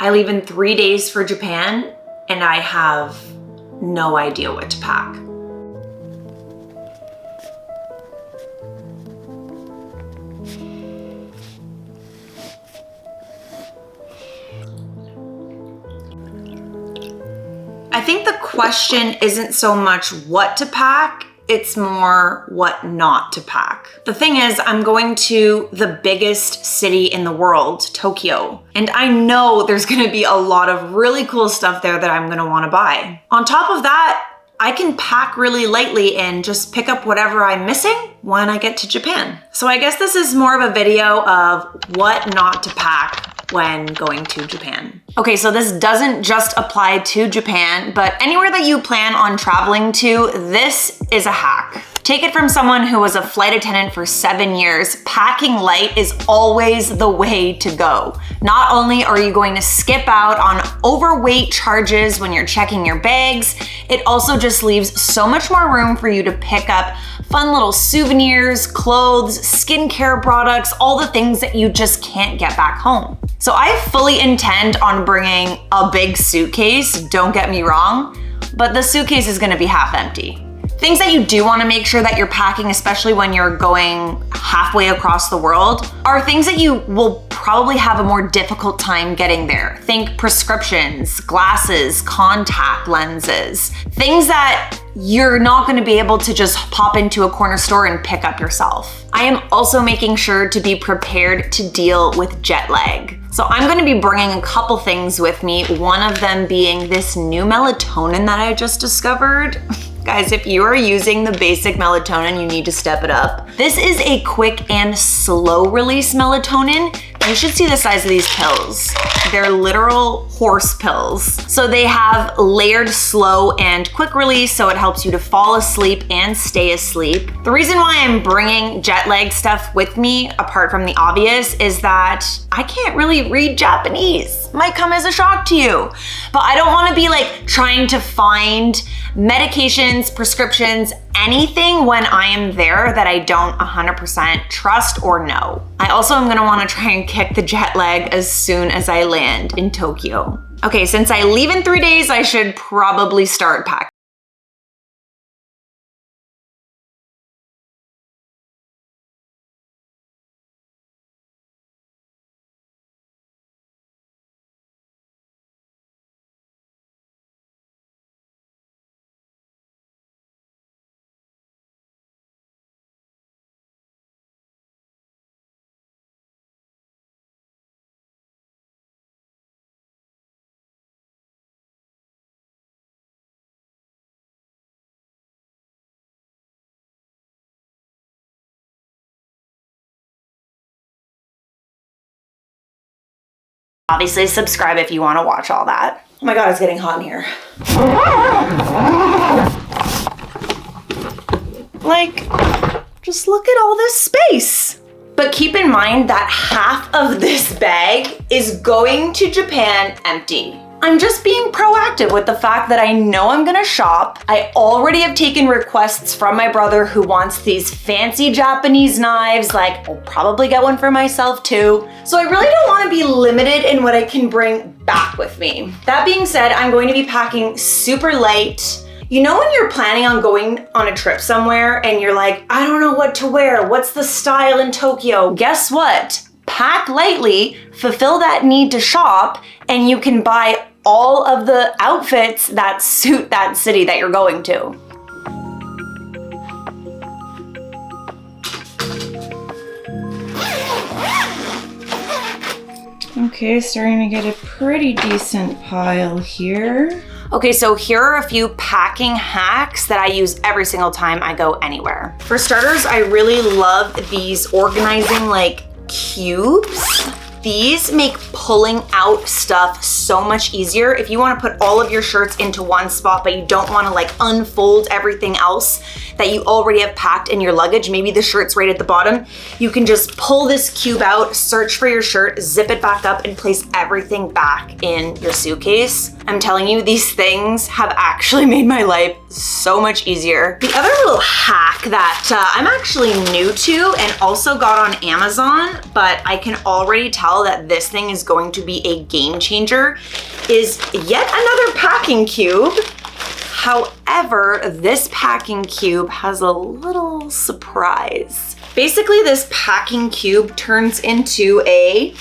I leave in 3 days for Japan and I have no idea what to pack. I think the question isn't so much what to pack, it's more what not to pack. The thing is, I'm going to the biggest city in the world, Tokyo, and I know there's gonna be a lot of really cool stuff there that I'm gonna wanna buy. On top of that, I can pack really lightly and just pick up whatever I'm missing when I get to Japan. So I guess this is more of a video of what not to pack when going to Japan. Okay, so this doesn't just apply to Japan, but anywhere that you plan on traveling to, this is a hack. Take it from someone who was a flight attendant for 7 years, packing light is always the way to go. Not only are you going to skip out on overweight charges when you're checking your bags, it also just leaves so much more room for you to pick up fun little souvenirs, clothes, skincare products, all the things that you just can't get back home. So I fully intend on bringing a big suitcase, don't get me wrong, but the suitcase is gonna be half empty. Things that you do wanna make sure that you're packing, especially when you're going halfway across the world, are things that you will probably have a more difficult time getting there. Think prescriptions, glasses, contact lenses, things that you're not gonna be able to just pop into a corner store and pick up yourself. I am also making sure to be prepared to deal with jet lag. So I'm gonna be bringing a couple things with me, one of them being this new melatonin that I just discovered. Guys, if you are using the basic melatonin, you need to step it up. This is a quick and slow release melatonin. You should see the size of these pills. They're literal horse pills. So they have layered slow and quick release, so it helps you to fall asleep and stay asleep. The reason why I'm bringing jet lag stuff with me, apart from the obvious, is that I can't really read Japanese. Might come as a shock to you. But I don't wanna be like trying to find medications, prescriptions, anything when I am there that I don't 100% trust or know. I also am gonna wanna try and kick the jet lag as soon as I land in Tokyo. Okay, since I leave in 3 days, I should probably start packing. Obviously, subscribe if you want to watch all that. Oh my God, it's getting hot in here. Like, just look at all this space. But keep in mind that half of this bag is going to Japan empty. I'm just being proactive with the fact that I know I'm gonna shop. I already have taken requests from my brother who wants these fancy Japanese knives. Like, I'll probably get one for myself too. So I really don't wanna be limited in what I can bring back with me. That being said, I'm going to be packing super light. You know when you're planning on going on a trip somewhere and you're like, I don't know what to wear, what's the style in Tokyo? Guess what? Pack lightly, fulfill that need to shop, and you can buy all of the outfits that suit that city that you're going to. Okay, starting to get a pretty decent pile here. Okay, so here are a few packing hacks that I use every single time I go anywhere. For starters, I really love these organizing like cubes. These make pulling out stuff so much easier. If you wanna put all of your shirts into one spot, but you don't wanna like unfold everything else that you already have packed in your luggage, maybe the shirt's right at the bottom, you can just pull this cube out, search for your shirt, zip it back up, and place everything back in your suitcase. I'm telling you, these things have actually made my life so much easier. The other little hack that I'm actually new to and also got on Amazon, but I can already tell tell that this thing is going to be a game changer is yet another packing cube. However, this packing cube has a little surprise. Basically, this packing cube turns into a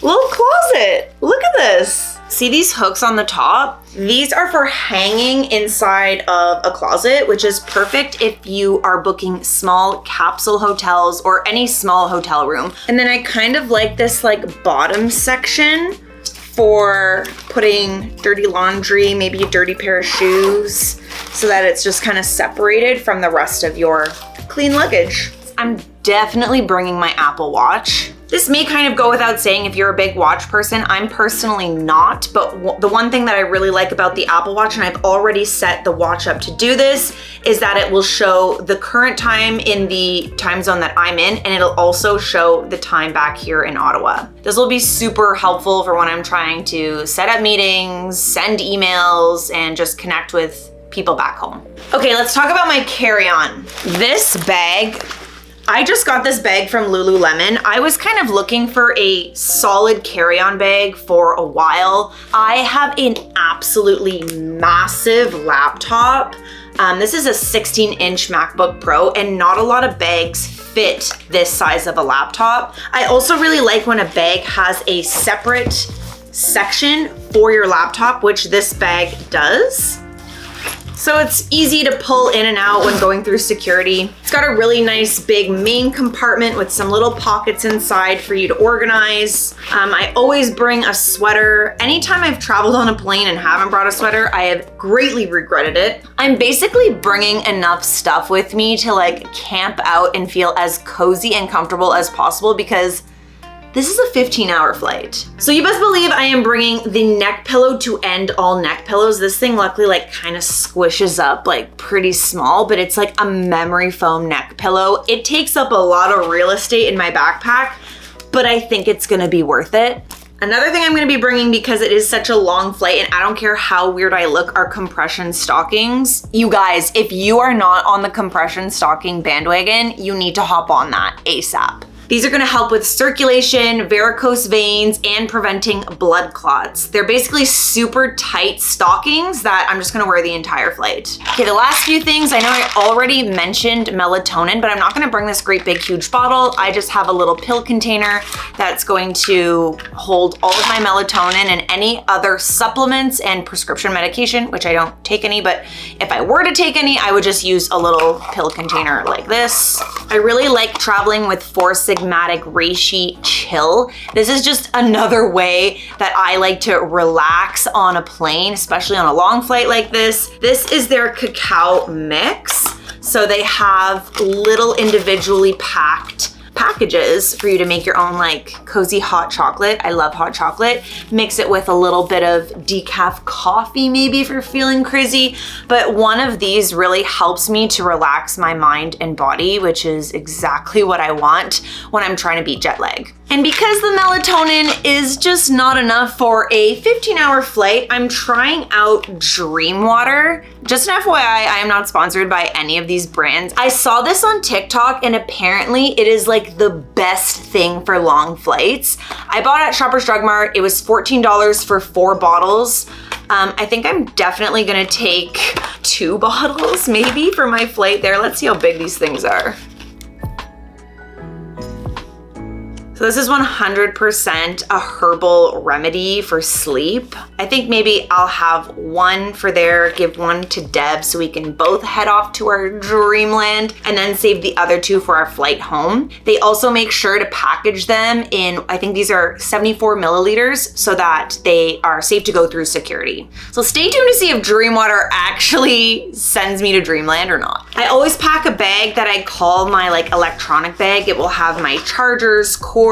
little closet. Look at this. See these hooks on the top? These are for hanging inside of a closet, which is perfect if you are booking small capsule hotels or any small hotel room. And then I kind of like this like bottom section for putting dirty laundry, maybe a dirty pair of shoes, so that it's just kind of separated from the rest of your clean luggage. I'm definitely bringing my Apple Watch. This may kind of go without saying if you're a big watch person. I'm personally not, but the one thing that I really like about the Apple Watch, and I've already set the watch up to do this, is that it will show the current time in the time zone that I'm in, and it'll also show the time back here in Ottawa. This will be super helpful for when I'm trying to set up meetings, send emails, and just connect with people back home. Okay, let's talk about my carry-on. This bag, I just got this bag from Lululemon. I was kind of looking for a solid carry-on bag for a while. I have an absolutely massive laptop. This is a 16-inch MacBook Pro, and not a lot of bags fit this size of a laptop. I also really like when a bag has a separate section for your laptop, which this bag does. So it's easy to pull in and out when going through security. It's got a really nice big main compartment with some little pockets inside for you to organize. I always bring a sweater. Anytime I've traveled on a plane and haven't brought a sweater, I have greatly regretted it. I'm basically bringing enough stuff with me to like camp out and feel as cozy and comfortable as possible, because this is a 15-hour flight. So you best believe I am bringing the neck pillow to end all neck pillows. This thing luckily like kind of squishes up like pretty small, but it's like a memory foam neck pillow. It takes up a lot of real estate in my backpack, but I think it's gonna be worth it. Another thing I'm gonna be bringing, because it is such a long flight and I don't care how weird I look, are compression stockings. You guys, if you are not on the compression stocking bandwagon, you need to hop on that ASAP. These are gonna help with circulation, varicose veins, and preventing blood clots. They're basically super tight stockings that I'm just gonna wear the entire flight. Okay, the last few things, I know I already mentioned melatonin, but I'm not gonna bring this great big huge bottle. I just have a little pill container that's going to hold all of my melatonin and any other supplements and prescription medication, which I don't take any, but if I were to take any, I would just use a little pill container like this. I really like traveling with 4 Sigmatic Reishi Chill. This is just another way that I like to relax on a plane, especially on a long flight like this. This is their cacao mix. So they have little individually packed packages for you to make your own like cozy hot chocolate. I love hot chocolate. Mix it with a little bit of decaf coffee maybe if you're feeling crazy. But one of these really helps me to relax my mind and body, which is exactly what I want when I'm trying to beat jet lag. And because the melatonin is just not enough for a 15-hour flight, I'm trying out Dream Water. Just an FYI, I am not sponsored by any of these brands. I saw this on TikTok and apparently it is like the best thing for long flights. I bought it at Shoppers Drug Mart. It was $14 for 4 bottles. I think I'm definitely gonna take 2 bottles maybe for my flight there. Let's see how big these things are. So this is 100% a herbal remedy for sleep. I think maybe I'll have one for there, give one to Deb so we can both head off to our dreamland, and then save the other 2 for our flight home. They also make sure to package them in, I think these are 74 milliliters so that they are safe to go through security. So stay tuned to see if Dream Water actually sends me to dreamland or not. I always pack a bag that I call my like electronic bag. It will have my chargers, cords,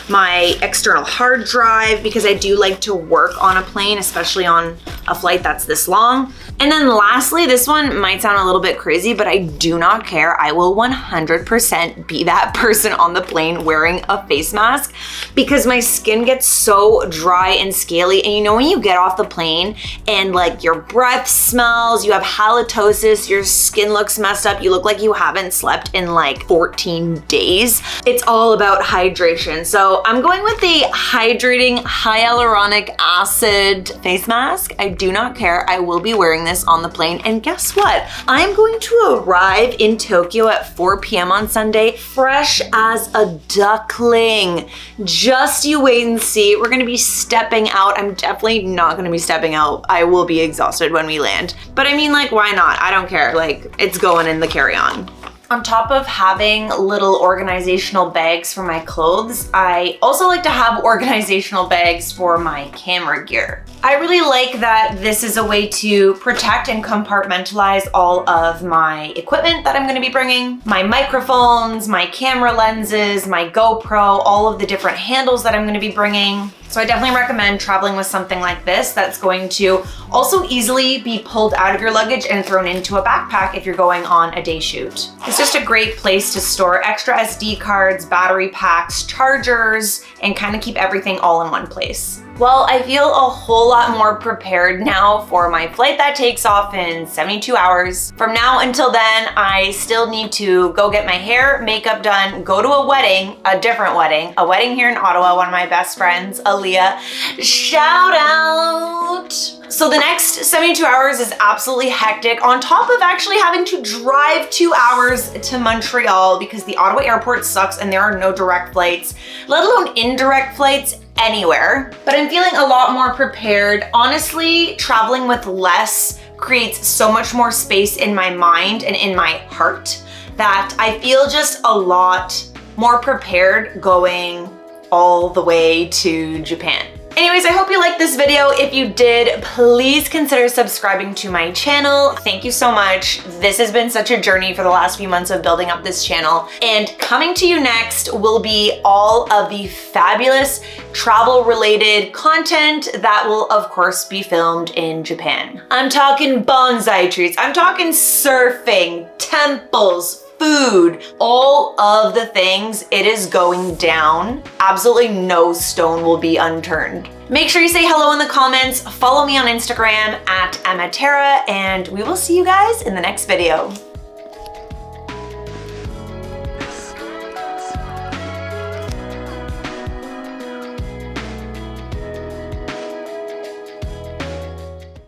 my external hard drive, because I do like to work on a plane, especially on a flight that's this long. And then lastly, this one might sound a little bit crazy, but I do not care. I will 100% be that person on the plane wearing a face mask, because my skin gets so dry and scaly. And you know when you get off the plane and like your breath smells, you have halitosis, your skin looks messed up, you look like you haven't slept in like 14 days. It's all about hydration hydration. So I'm going with the hydrating hyaluronic acid face mask. I do not care. I will be wearing this on the plane. And guess what? I'm going to arrive in Tokyo at 4 p.m. on Sunday, fresh as a duckling. Just you wait and see. We're gonna be stepping out. I'm definitely not gonna be stepping out. I will be exhausted when we land. But I mean, like, why not? I don't care. Like, it's going in the carry-on. On top of having little organizational bags for my clothes, I also like to have organizational bags for my camera gear. I really like that this is a way to protect and compartmentalize all of my equipment that I'm gonna be bringing. My microphones, my camera lenses, my GoPro, all of the different handles that I'm gonna be bringing. So I definitely recommend traveling with something like this that's going to also easily be pulled out of your luggage and thrown into a backpack if you're going on a day shoot. It's just a great place to store extra SD cards, battery packs, chargers, and kind of keep everything all in one place. Well, I feel a whole lot more prepared now for my flight that takes off in 72 hours. From now until then, I still need to go get my hair, makeup done, go to a wedding, a different wedding, a wedding here in Ottawa, one of my best friends, Aaliyah. Shout out! So the next 72 hours is absolutely hectic, on top of actually having to drive 2 hours to Montreal because the Ottawa airport sucks and there are no direct flights, let alone indirect flights anywhere. But I'm feeling a lot more prepared. Honestly, traveling with less creates so much more space in my mind and in my heart that I feel just a lot more prepared going all the way to Japan. Anyways, I hope you liked this video. If you did, please consider subscribing to my channel. Thank you so much. This has been such a journey for the last few months of building up this channel. And coming to you next will be all of the fabulous travel-related content that will, of course, be filmed in Japan. I'm talking bonsai trees. I'm talking surfing, temples, food, all of the things. It is going down. Absolutely no stone will be unturned. Make sure you say hello in the comments, follow me on Instagram at emmaterrra, and we will see you guys in the next video.